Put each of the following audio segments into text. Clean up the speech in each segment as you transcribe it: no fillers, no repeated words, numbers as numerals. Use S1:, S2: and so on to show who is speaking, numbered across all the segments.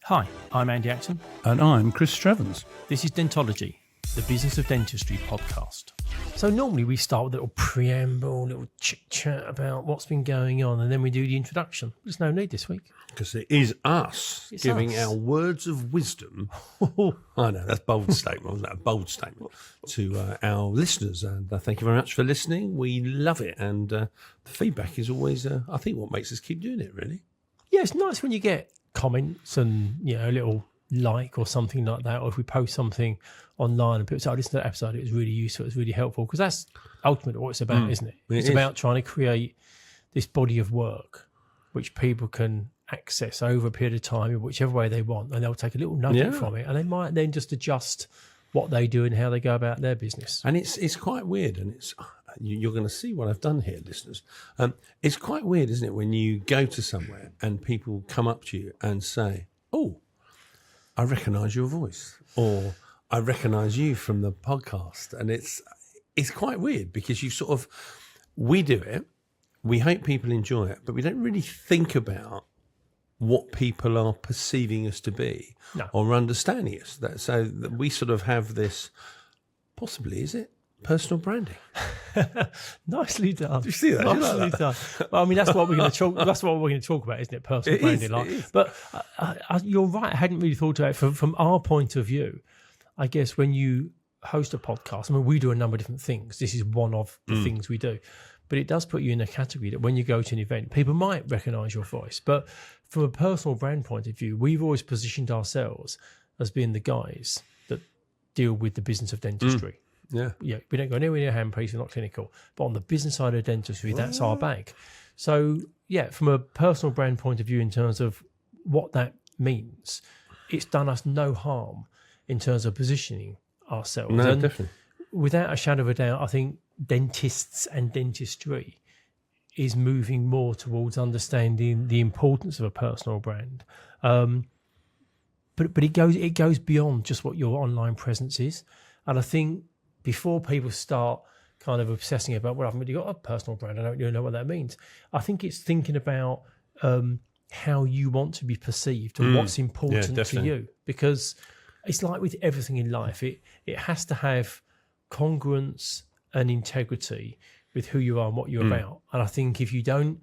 S1: Hi, I'm Andy Acton.
S2: And I'm Chris Strevens.
S1: This is Dentology, the Business of Dentistry podcast. So normally we start with a little preamble, a little chit-chat about what's been going on, and then we do the introduction. There's no need this week.
S2: Because it is us giving our words of wisdom. I know, that's a bold statement, wasn't that? A bold statement to our listeners. And thank you very much for listening. We love it. And the feedback is always, I think, what makes us keep doing it, really.
S1: Yeah, it's nice when you get comments and, you know, a little like or something like that, or if we post something online and people say, "I listened to that episode, it was really useful, it was really helpful," because that's ultimately what it's about, isn't it? It's about trying to create this body of work which people can access over a period of time in whichever way they want, and they'll take a little nugget from it, and they might then just adjust what they do and how they go about their business.
S2: And it's quite weird, and it's you're going to see what I've done here, listeners. It's quite weird, isn't it, when you go to somewhere and people come up to you and say, "Oh, I recognise your voice," or "I recognise you from the podcast," and it's quite weird because we do it, we hope people enjoy it, but we don't really think about what people are perceiving us to be or understanding us. So that we sort of have this, possibly, is it personal branding?
S1: Nicely done.
S2: Do you see that?
S1: Nicely done. Well, I mean, that's what we're going to talk. That's what we're going to talk about, isn't it? Personal branding. But you're right. I hadn't really thought about it from our point of view. I guess when you host a podcast, I mean, we do a number of different things. This is one of the things we do. But it does put you in a category that when you go to an event, people might recognise your voice. But from a personal brand point of view, we've always positioned ourselves as being the guys that deal with the business of dentistry. Yeah, we don't go anywhere near handpiece, we're not clinical. But on the business side of dentistry, that's our bag. So, yeah, from a personal brand point of view, in terms of what that means, it's done us no harm in terms of positioning ourselves.
S2: No,
S1: and
S2: definitely.
S1: Without a shadow of a doubt, I think dentists and dentistry is moving more towards understanding the importance of a personal brand. But it goes beyond just what your online presence is. And I think before people start kind of obsessing about, well, I haven't really got a personal brand, I don't really know what that means. I think it's thinking about how you want to be perceived and what's important to you. Because it's like with everything in life, it has to have congruence and integrity with who you are and what you're about. And I think if you don't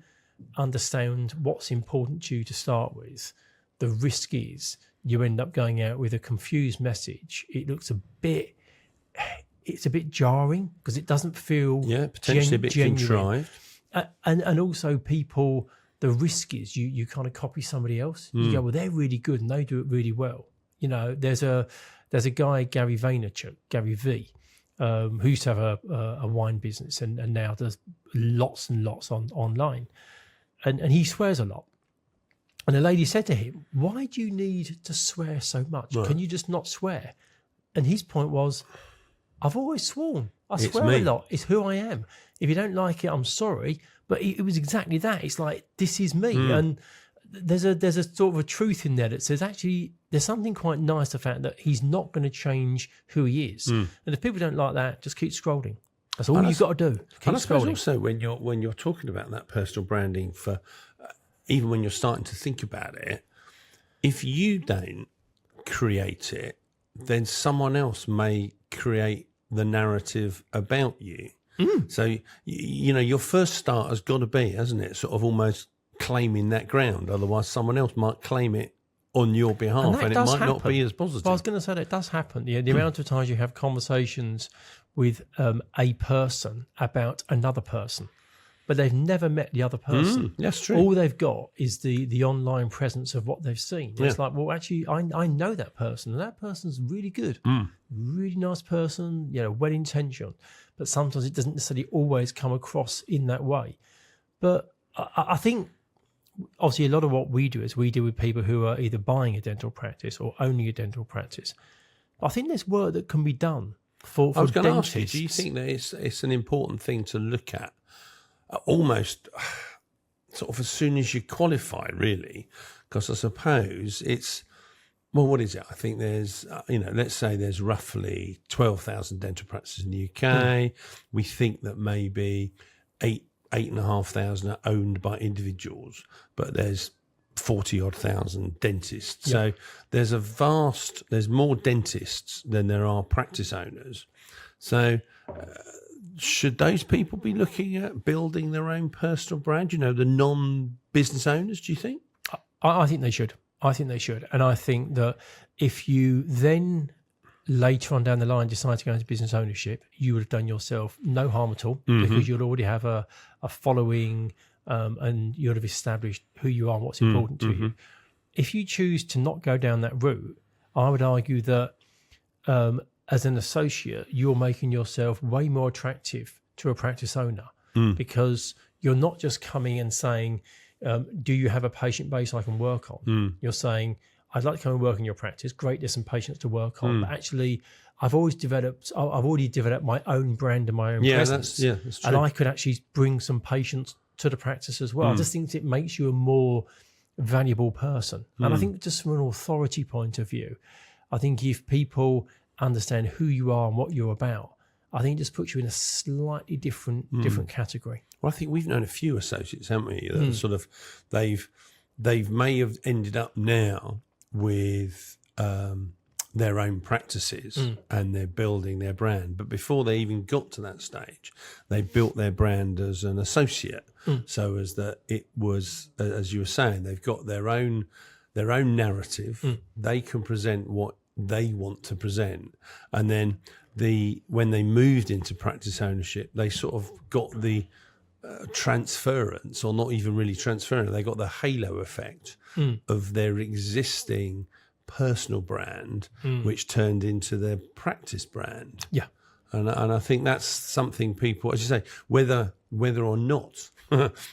S1: understand what's important to you to start with, the risk is you end up going out with a confused message. It looks it's a bit jarring because it doesn't feel
S2: potentially a bit
S1: genuine.
S2: contrived.
S1: And also people, the risk is you kind of copy somebody else. You go, well, they're really good and they do it really well. You know, there's a guy, Gary Vaynerchuk, Gary V, who used to have a wine business and now does lots and lots online. And he swears a lot. And a lady said to him, "Why do you need to swear so much? Can you just not swear?" And his point was, "I've always sworn. I swear a lot. It's who I am. If you don't like it, I'm sorry." But it was exactly that. It's like, this is me. And there's a sort of a truth in there that says, actually, there's something quite nice, the fact that he's not going to change who he is. And if people don't like that, just keep scrolling. That's all you've got to do. Keep scrolling.
S2: Also, when you're talking about that personal branding, for even when you're starting to think about it, if you don't create it, then someone else may create the narrative about you. So, you know, your first start has got to be, hasn't it, sort of almost claiming that ground. Otherwise, someone else might claim it on your behalf, and it might not be as positive.
S1: But I was going to say that it does happen. The amount of times you have conversations with a person about another person, but they've never met the other person.
S2: That's true.
S1: All they've got is the online presence of what they've seen. It's like, well, actually, I know that person, and that person's really good, really nice person, you know, well-intentioned. But sometimes it doesn't necessarily always come across in that way. But I think, obviously, a lot of what we do is we deal with people who are either buying a dental practice or owning a dental practice. But I think there's work that can be done for
S2: I was going
S1: dentists.
S2: to ask you, do you think that it's an important thing to look at almost sort of as soon as you qualify, really? Because I suppose it's, well, what is it? I think there's, let's say there's roughly 12,000 dental practices in the UK. We think that maybe 8,500 are owned by individuals, but there's 40 odd thousand dentists. So there's more dentists than there are practice owners. So should those people be looking at building their own personal brand? The non-business owners, do you think?
S1: I think they should. And I think that if you then later on down the line decide to go into business ownership, you would have done yourself no harm at all, because you'll already have a following, and you'll have established who you are and what's important to you. If you choose to not go down that route, I would argue that as an associate, you're making yourself way more attractive to a practice owner, because you're not just coming and saying, do you have a patient base I can work on? You're saying, I'd like to come and work in your practice. Great, there's some patients to work on. But actually, I've already developed my own brand and my own presence.
S2: That's true.
S1: And I could actually bring some patients to the practice as well. I just think it makes you a more valuable person. And I think just from an authority point of view, I think if people understand who you are and what you're about, I think it just puts you in a slightly different category.
S2: Well, I think we've known a few associates, haven't we? That sort of they've may have ended up now with their own practices and they're building their brand. But before they even got to that stage, they built their brand as an associate. So as that it was, as you were saying, they've got their own narrative. They can present what they want to present. And then when they moved into practice ownership, they sort of got the transference, or not even really transference, they got the halo effect of their existing personal brand, which turned into their practice brand.
S1: Yeah.
S2: And I think that's something people, as you say, whether or not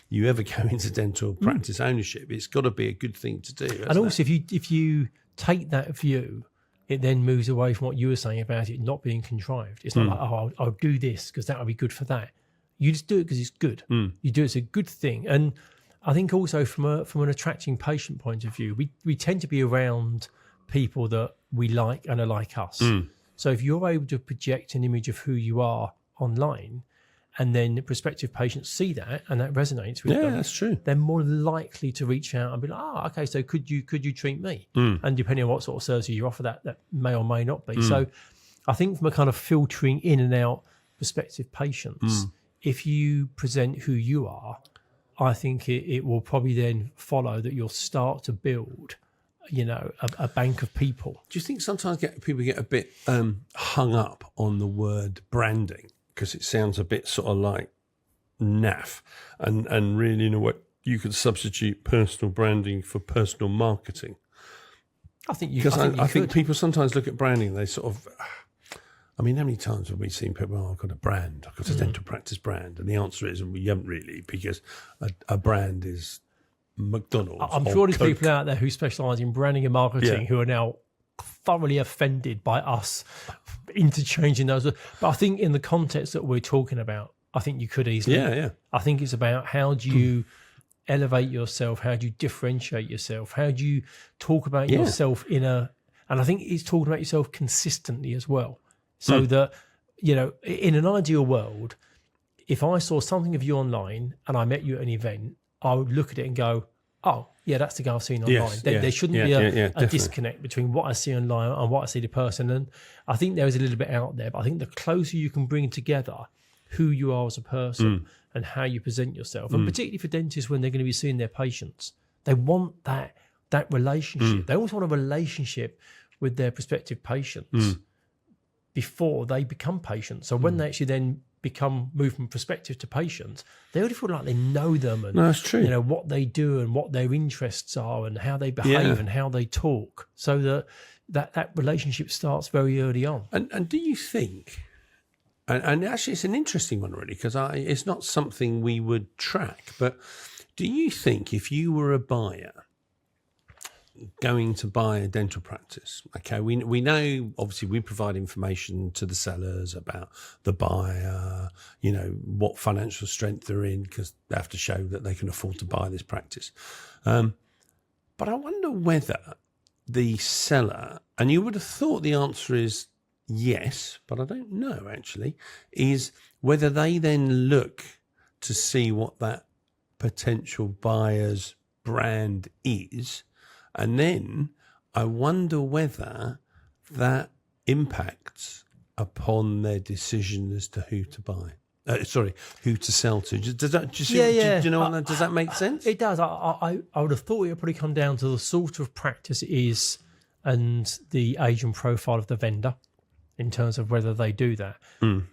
S2: you ever go into dental practice ownership, it's got to be a good thing to do.
S1: And also, if you take that view, it then moves away from what you were saying about it not being contrived. It's not like, oh, I'll do this because that will be good for that. You just do it because it's good. You do it, it's a good thing. And I think also from an attracting patient point of view, we tend to be around people that we like and are like us. So if you're able to project an image of who you are online, and then prospective patients see that and that resonates with them,
S2: that's true.
S1: They're more likely to reach out and be like, okay, so could you treat me? And depending on what sort of service you offer, that may or may not be. So I think from a kind of filtering in and out prospective patients, if you present who you are, I think it will probably then follow that you'll start to build, a bank of people.
S2: Do you think sometimes people get a bit hung up on the word branding because it sounds a bit sort of like naff, and really, what you could substitute personal branding for personal marketing?
S1: I think
S2: I think people sometimes look at branding and they sort of, how many times have we seen people, I've got a brand, I've got a dental practice brand, and the answer is, well, you haven't really, because a brand is McDonald's.
S1: I'm sure there's people out there who specialise in branding and marketing who are now thoroughly offended by us interchanging those. But I think in the context that we're talking about, I think you could easily. I think it's about how do you elevate yourself? How do you differentiate yourself? How do you talk about yourself and I think it's talking about yourself consistently as well. So that, in an ideal world, if I saw something of you online and I met you at an event, I would look at it and go, oh, yeah, that's the guy I've seen online. There shouldn't be a disconnect between what I see online and what I see the person. And I think there is a little bit out there, but I think the closer you can bring together who you are as a person and how you present yourself, and particularly for dentists when they're going to be seeing their patients, they want that relationship. They also want a relationship with their prospective patients before they become patients. So when they actually then move from prospective to patients, they already feel like they know them and
S2: that's true.
S1: What they do and what their interests are and how they behave and how they talk, so that relationship starts very early on.
S2: And do you think, and actually it's an interesting one really, because it's not something we would track, but do you think if you were a buyer going to buy a dental practice, okay, we know obviously we provide information to the sellers about the buyer, what financial strength they're in, because they have to show that they can afford to buy this practice. But I wonder whether the seller, and you would have thought the answer is yes, but I don't know actually, is whether they then look to see what that potential buyer's brand is. And then I wonder whether that impacts upon their decision as to who to buy. Who to sell to. Does that? Do you see, do you know? Does that make sense?
S1: It does. I would have thought it would probably come down to the sort of practice it is and the age and profile of the vendor in terms of whether they do that.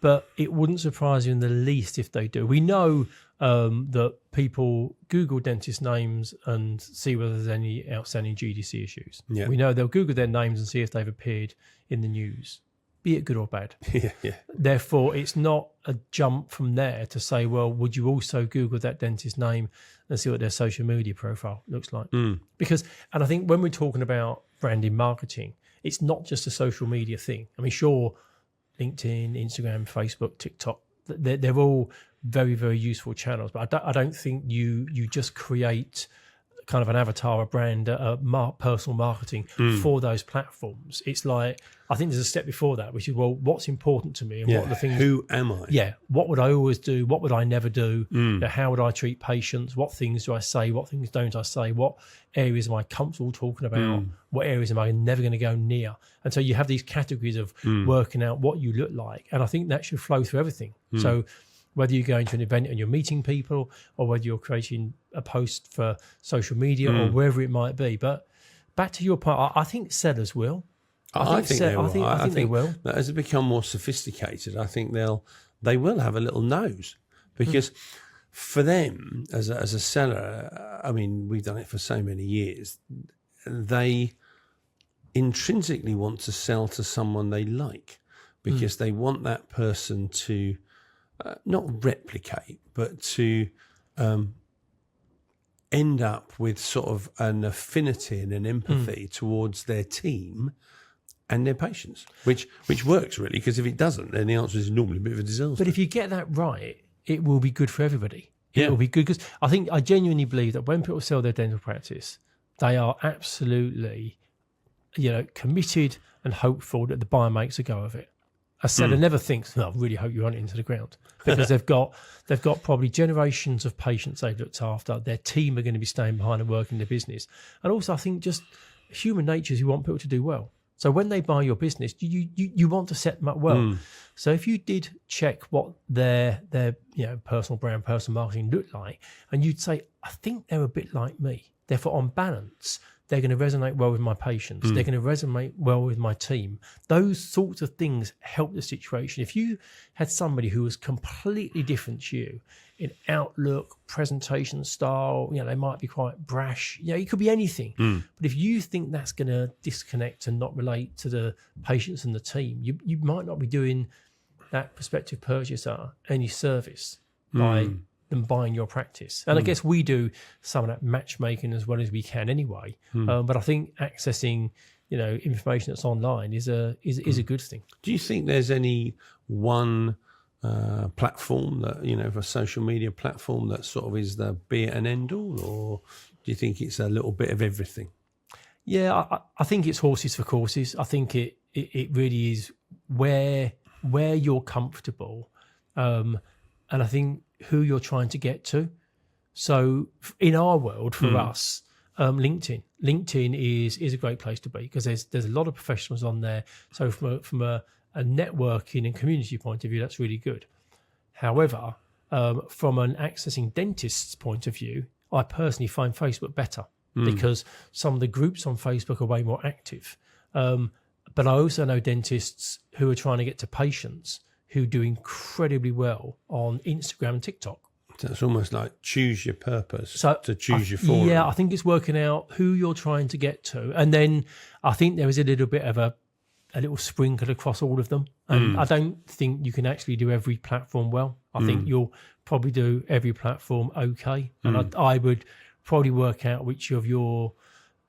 S1: But it wouldn't surprise you in the least if they do. We know that people Google dentist names and see whether there's any outstanding GDC issues.
S2: Yeah.
S1: We know they'll Google their names and see if they've appeared in the news, be it good or bad.
S2: Yeah.
S1: Therefore, it's not a jump from there to say, well, would you also Google that dentist name and see what their social media profile looks like? Because, and I think when we're talking about branding marketing, it's not just a social media thing. I mean, sure, LinkedIn, Instagram, Facebook, TikTok, they're all very, very useful channels. But I don't think you just create kind of an avatar, a brand, personal marketing for those platforms. It's like, I think there's a step before that, which is, well, what's important to me and what are the things.
S2: Who am I?
S1: Yeah. What would I always do? What would I never do? How would I treat patients? What things do I say? What things don't I say? What areas am I comfortable talking about? What areas am I never going to go near? And so you have these categories of working out what you look like. And I think that should flow through everything. So whether you're going to an event and you're meeting people, or whether you're creating a post for social media or wherever it might be. But back to your point, I think sellers will.
S2: I think they will.
S1: I think they will.
S2: That as it become more sophisticated, I think they will have a little nose, because for them as a seller, I mean, we've done it for so many years. They intrinsically want to sell to someone they like, because they want that person to not replicate, but to end up with sort of an affinity and an empathy towards their team and their patients, which works really, because if it doesn't, then the answer is normally a bit of a disaster.
S1: But if you get that right, it will be good for everybody. It will be good, because I genuinely believe that when people sell their dental practice, they are absolutely, committed and hopeful that the buyer makes a go of it. A seller never thinks, I really hope you run it into the ground, because they've got probably generations of patients they've looked after. Their team are going to be staying behind and working their business. And also, I think just human nature is you want people to do well. So when they buy your business, you want to set them up well. So if you did check what their personal brand, personal marketing looked like, and you'd say, I think they're a bit like me. Therefore, on balance, they're going to resonate well with my patients. They're going to resonate well with my team. Those sorts of things help the situation. If you had somebody who was completely different to you in outlook, presentation style, they might be quite brash. It could be anything. But if you think that's going to disconnect and not relate to the patients and the team, you might not be doing that prospective purchaser any service by them buying your practice. And I guess we do some of that matchmaking as well as we can anyway. But I think accessing, information that's online is a good thing.
S2: Do you think there's any one platform that, a social media platform that sort of is the be it and end all, or do you think it's a little bit of everything?
S1: Yeah, I think it's horses for courses. I think it really is where you're comfortable. And I think who you're trying to get to. So in our world, for us, LinkedIn is a great place to be, because there's a lot of professionals on there. So from a networking and community point of view, that's really good. However, from an accessing dentist's point of view, I personally find Facebook better, because some of the groups on Facebook are way more active. But I also know dentists who are trying to get to patients who do incredibly well on Instagram and TikTok.
S2: So it's almost like choose your purpose to choose your forum.
S1: Yeah, I think it's working out who you're trying to get to. And then I think there is a little bit of a little sprinkle across all of them. And I don't think you can actually do every platform well. I think you'll probably do every platform okay. And I would probably work out which of your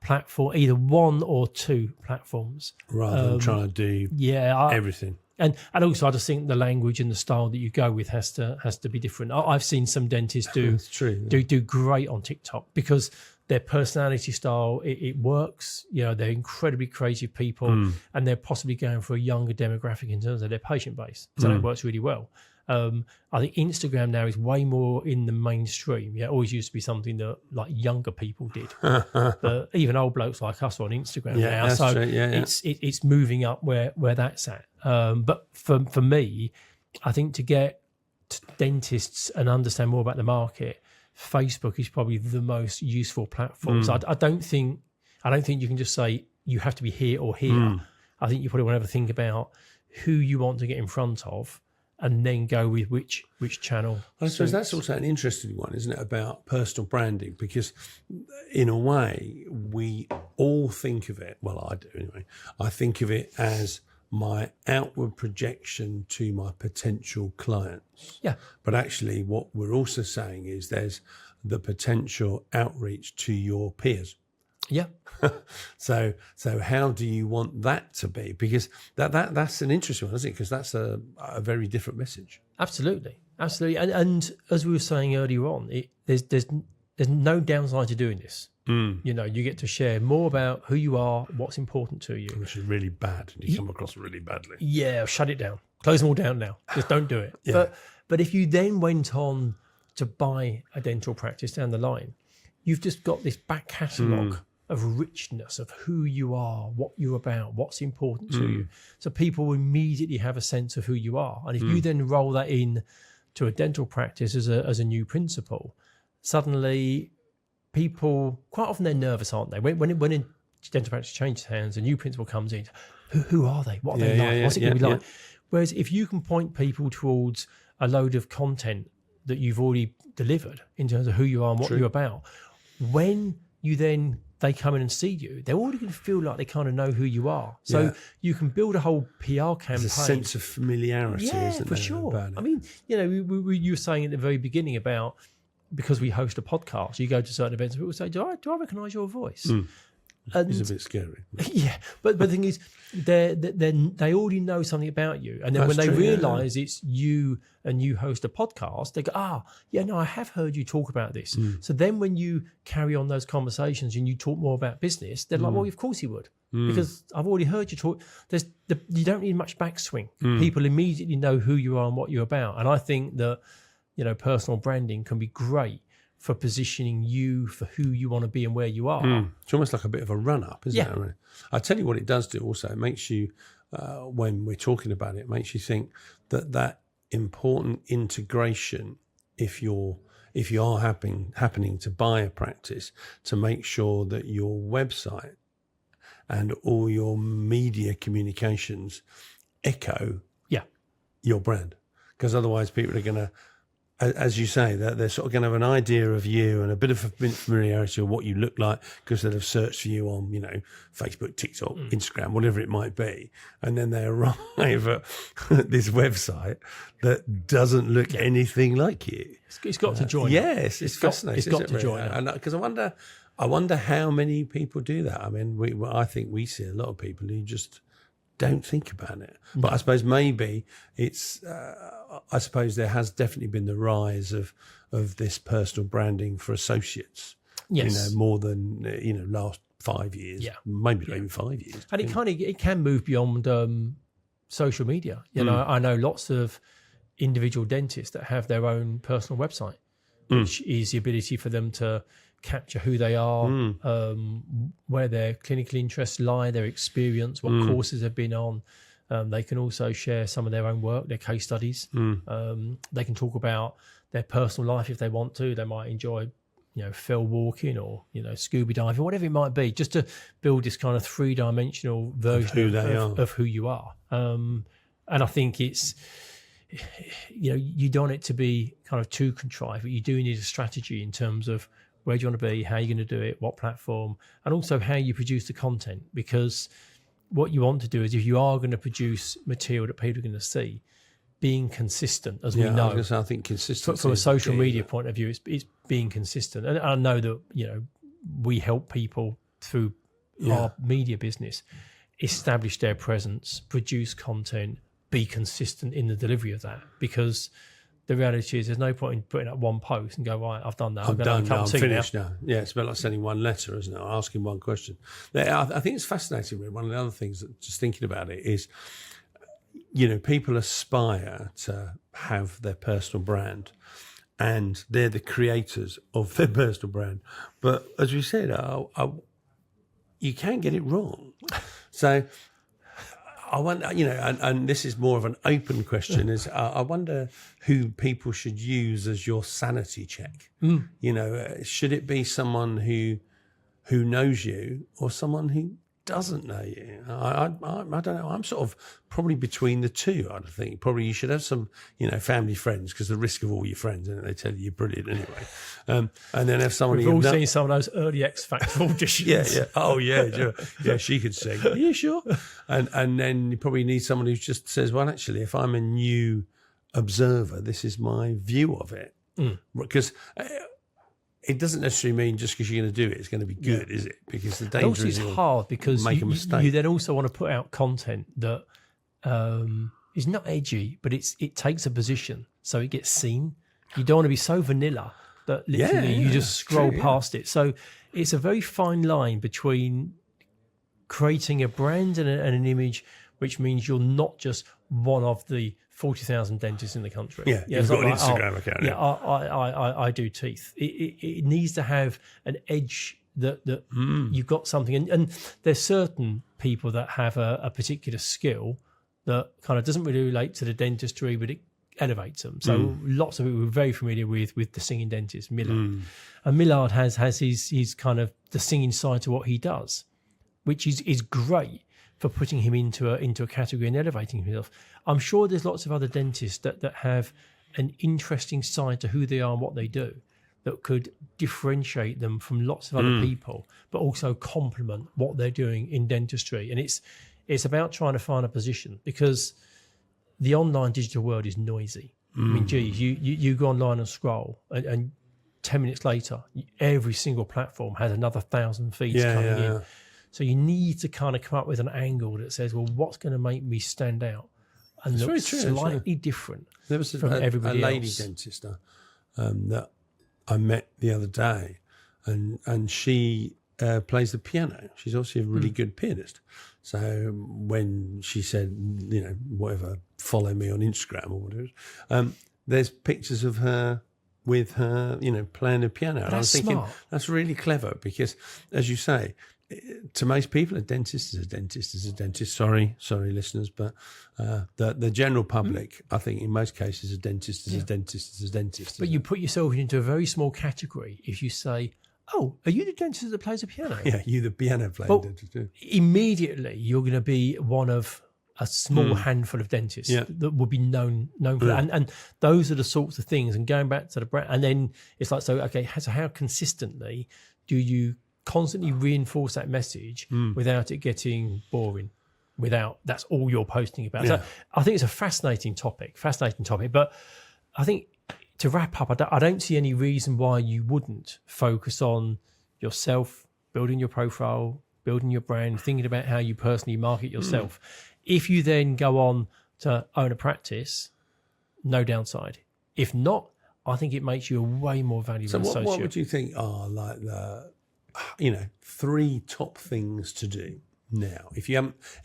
S1: platform, either one or two platforms.
S2: Rather than trying to do everything.
S1: And also, I just think the language and the style that you go with has to be different. I've seen some dentists do great on TikTok, because their personality style, it works. They're incredibly creative people, and they're possibly going for a younger demographic in terms of their patient base. So that works really well. I think Instagram now is way more in the mainstream. Yeah, it always used to be something that like younger people did, but even old blokes like us are on Instagram now.
S2: That's
S1: So
S2: true.
S1: it's moving up where that's at. But for me, I think to get to dentists and understand more about the market, Facebook is probably the most useful platform. So I don't think you can just say you have to be here or here. I think you probably want to have a think about who you want to get in front of, and then go with which channel.
S2: I suppose that's also an interesting one, isn't it, about personal branding? Because in a way, we all think of it, well, I do anyway, I think of it as my outward projection to my potential clients.
S1: Yeah.
S2: But actually what we're also saying is there's the potential outreach to your peers.
S1: Yeah.
S2: So how do you want that to be? Because that's an interesting one, isn't it? Because that's a very different message.
S1: Absolutely. And as we were saying earlier on, there's no downside to doing this. You know, you get to share more about who you are, what's important to you.
S2: Which is really bad. You come across really badly.
S1: Yeah, shut it down. Close them all down now. Just don't do it.
S2: Yeah.
S1: But if you then went on to buy a dental practice down the line, you've just got this back catalogue of richness of who you are, what you're about, what's important to you. So people will immediately have a sense of who you are. And if you then roll that in to a dental practice as a new principal, suddenly people, quite often they're nervous, aren't they? When a dental practice changes hands, a new principal comes in, who are they? What are they like? What's it going to be like? Whereas if you can point people towards a load of content that you've already delivered in terms of who you are and what you're about, when you then they come in and see you, they're already going to feel like they kind of know who you are. So you can build a whole PR campaign.
S2: There's a sense of familiarity, isn't
S1: for
S2: there?
S1: sure. I mean, you know, you were saying at the very beginning about, because we host a podcast, you go to certain events and people say, do I recognise your voice? And
S2: It's a bit scary.
S1: yeah, but the thing is, they already know something about you, and then
S2: That's
S1: when they
S2: true,
S1: realise it's you and you host a podcast, they go, I have heard you talk about this. So then when you carry on those conversations and you talk more about business, they're like, well, of course you would, because I've already heard you talk. You don't need much backswing. People immediately know who you are and what you're about, and I think that, you know, personal branding can be great for positioning you for who you want to be and where you are.
S2: It's almost like a bit of a run-up, isn't it? Really? I tell you what it does do also. It makes you, when we're talking about it, it makes you think that important integration, if you are happening to buy a practice, to make sure that your website and all your media communications echo your brand. Because otherwise people are going to, as you say, that they're sort of going to have an idea of you and a bit of familiarity of what you look like because they've searched for you on, you know, Facebook, TikTok, Instagram, whatever it might be. And then they arrive at this website that doesn't look anything like you.
S1: It's got to join.
S2: Yes, it's fascinating.
S1: It's got to join.
S2: And because I wonder how many people do that. I mean, I think we see a lot of people who just don't think about it. But I suppose maybe it's, I suppose there has definitely been the rise of this personal branding for associates.
S1: Yes.
S2: You know, more than, you know, last 5 years.
S1: Yeah.
S2: Maybe even 5 years.
S1: And it can move beyond social media. You know, I know lots of individual dentists that have their own personal website, which is the ability for them to capture who they are, where their clinical interests lie, their experience, what courses they've been on. They can also share some of their own work, their case studies. They can talk about their personal life if they want to. They might enjoy, you know, fell walking or, you know, scuba diving, whatever it might be, just to build this kind of three-dimensional version of who you are. And I think it's, you know, you don't want it to be kind of too contrived, but you do need a strategy in terms of where do you want to be, how you're going to do it, what platform, and also how you produce the content. Because what you want to do is, if you are going to produce material that people are going to see, being consistent, as we know.
S2: I think consistency
S1: from a social media point of view, it's being consistent. And I know that, you know, we help people through our media business establish their presence, produce content, be consistent in the delivery of that. Because the reality is, there's no point in putting up one post and go, right, I've done that.
S2: I'm finished now. Yeah, it's about like sending one letter, isn't it? Or asking one question. I think it's fascinating. One of the other things that, just thinking about it, is people aspire to have their personal brand, and they're the creators of their personal brand. But as we said, you can get it wrong. So I wonder, and this is more of an open question, is I wonder who people should use as your sanity check. Should it be someone who knows you or someone who doesn't know you? I don't know. I'm sort of probably between the two. I think probably you should have some, family friends, because the risk of all your friends, and they tell you you're brilliant anyway. And then have someone.
S1: We've all seen some of those early X Factor auditions.
S2: Yeah. Oh yeah, sure. Yeah, she could sing. Yeah, sure. And then you probably need someone who just says, well, actually, if I'm a new observer, this is my view of it, because. It doesn't necessarily mean just because you're going to do it, it's going to be good, is it? Because the danger is
S1: it's hard because
S2: make a mistake.
S1: You then also want to put out content that is not edgy, but it takes a position, so it gets seen. You don't want to be so vanilla that literally you just scroll past it. So it's a very fine line between creating a brand and an image, which means you're not just one of the 40,000 dentists in the country.
S2: Yeah, you've got an Instagram account.
S1: Yeah, I do teeth. It needs to have an edge that you've got something. And there's certain people that have a particular skill that kind of doesn't really relate to the dentistry, but it elevates them. So lots of people are very familiar with the singing dentist, Millard. And Millard has his kind of the singing side to what he does, which is great for putting him into a category and elevating himself. I'm sure there's lots of other dentists that have an interesting side to who they are and what they do that could differentiate them from lots of other people, but also complement what they're doing in dentistry. And it's about trying to find a position, because the online digital world is noisy. I mean, geez, you go online and scroll, and 10 minutes later, every single platform has another 1,000 feeds coming in. So you need to kind of come up with an angle that says, well, what's going to make me stand out and look slightly different from everybody else?
S2: A lady dentist that I met the other day, and she plays the piano. She's also a really good pianist. So when she said, whatever, follow me on Instagram or whatever, there's pictures of her with her, playing the piano. And I was thinking, that's really clever, because, as you say, to most people, a dentist is a dentist is a dentist. Sorry, listeners, but the general public, I think, in most cases, a dentist is a dentist is a dentist.
S1: But you put yourself into a very small category if you say, "Oh, are you the dentist that plays the piano?"
S2: Yeah, you the piano playing dentist. Yeah.
S1: Immediately, you're going to be one of a small handful of dentists that would be known for that. And those are the sorts of things. And going back to the brand, and then it's like, so how consistently do you constantly reinforce that message without it getting boring, without that's all you're posting about? So I think it's a fascinating topic, but I think to wrap up, I don't see any reason why you wouldn't focus on yourself, building your profile, building your brand, thinking about how you personally market yourself. If you then go on to own a practice, no downside. If not, I think it makes you a way more valuable associate.
S2: What would you think are like the 3 top things to do now? If you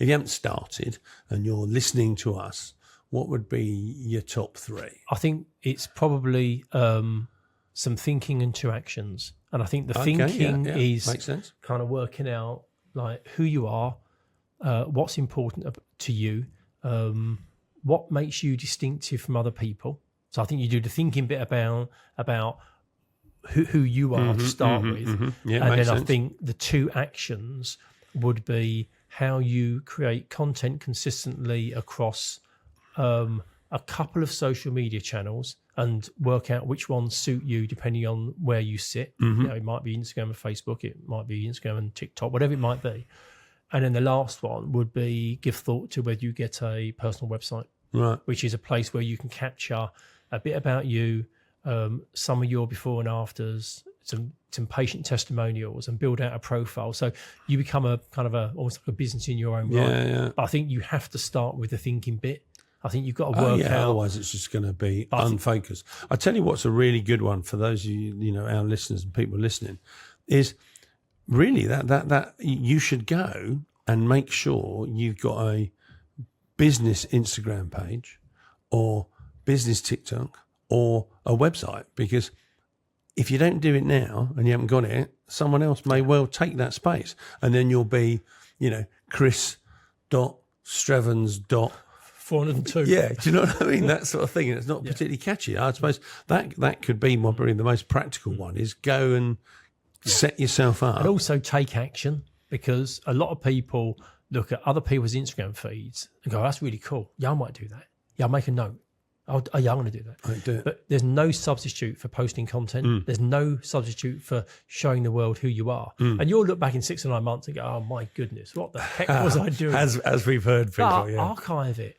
S2: haven't started and you're listening to us, what would be your top 3?
S1: I think it's probably some thinking and 2 actions. And I think the thinking is
S2: makes sense.
S1: Kind of working out like who you are, what's important to you, what makes you distinctive from other people. So I think you do the thinking bit about who you are to start with.
S2: Yeah,
S1: and then
S2: sense.
S1: I think the 2 actions would be how you create content consistently across a couple of social media channels and work out which ones suit you depending on where you sit. It might be Instagram and Facebook, it might be Instagram and TikTok, whatever it might be. And then the last one would be give thought to whether you get a personal website,
S2: right,
S1: which is a place where you can capture a bit about you, some of your before and afters, some patient testimonials, and build out a profile. So you become a kind of almost like a business in your own right.
S2: Yeah.
S1: But I think you have to start with the thinking bit. I think you've got to work out.
S2: Otherwise, it's just going to be unfocused. I tell you what's a really good one for those of you, our listeners and people listening, is really that you should go and make sure you've got a business Instagram page or business TikTok or a website, because if you don't do it now and you haven't got it, someone else may well take that space, and then you'll be, Chris.Strevens.
S1: 402.
S2: Yeah, do you know what I mean? That sort of thing, and it's not particularly catchy. I suppose that could be probably the most practical one, is go and set yourself up.
S1: And also take action, because a lot of people look at other people's Instagram feeds and go, that's really cool. Yeah, I might do that. Yeah, I'll make a note. I'm going to do that.
S2: I do it.
S1: But there's no substitute for posting content. There's no substitute for showing the world who you are. And you'll look back in 6 or 9 months and go, oh my goodness, what the heck was I doing?
S2: As we've heard people,
S1: Archive it,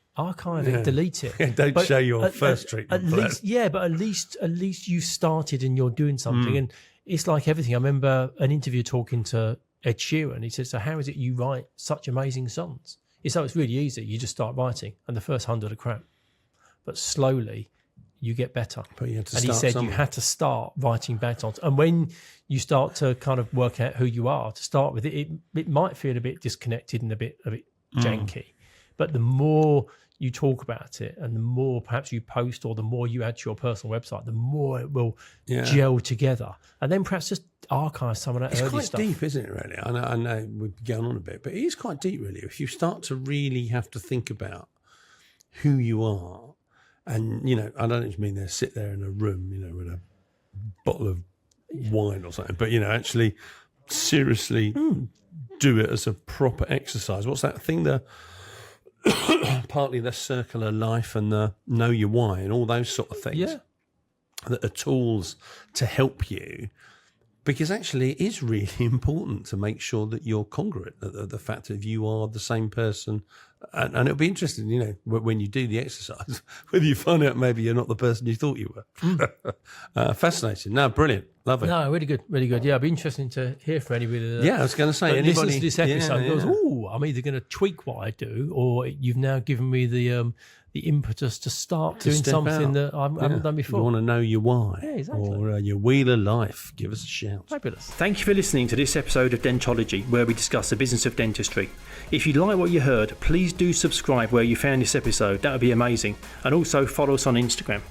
S1: delete it.
S2: Don't show your first treatment.
S1: But at least you started and you're doing something. And it's like everything. I remember an interview talking to Ed Sheeran. He said, so how is it you write such amazing songs? He said, it's really easy. You just start writing, and the first 100 are crap. But slowly you get better.
S2: But you had to
S1: and he said you had to start writing batons. And when you start to kind of work out who you are, to start with, it might feel a bit disconnected and a bit janky. But the more you talk about it, and the more perhaps you post, or the more you add to your personal website, the more it will gel together. And then perhaps just archive some of that early stuff.
S2: It's quite deep, isn't it, really? I know we're going on a bit, but it is quite deep, really. If you start to really have to think about who you are, and, I don't just mean sit there in a room, with a bottle of wine or something, but, actually seriously do it as a proper exercise. What's that thing? Partly the circular life and the know your why and all those sort of things that are tools to help you. Because actually it is really important to make sure that you're congruent, the fact that you are the same person. And it'll be interesting, when you do the exercise, whether you find out maybe you're not the person you thought you were. Fascinating. No, brilliant. Love it.
S1: No, really good, really good. Yeah, it'd be interesting to hear from anybody.
S2: I was going to say, anybody
S1: listens to this episode goes, "Oh, I'm either going to tweak what I do, or you've now given me the impetus to start doing something that I haven't done before."
S2: You want to know your why, or your wheel of life? Give us a shout.
S1: Fabulous.
S3: Thank you for listening to this episode of Dentology, where we discuss the business of dentistry. If you like what you heard, please do subscribe where you found this episode. That would be amazing. And also follow us on Instagram.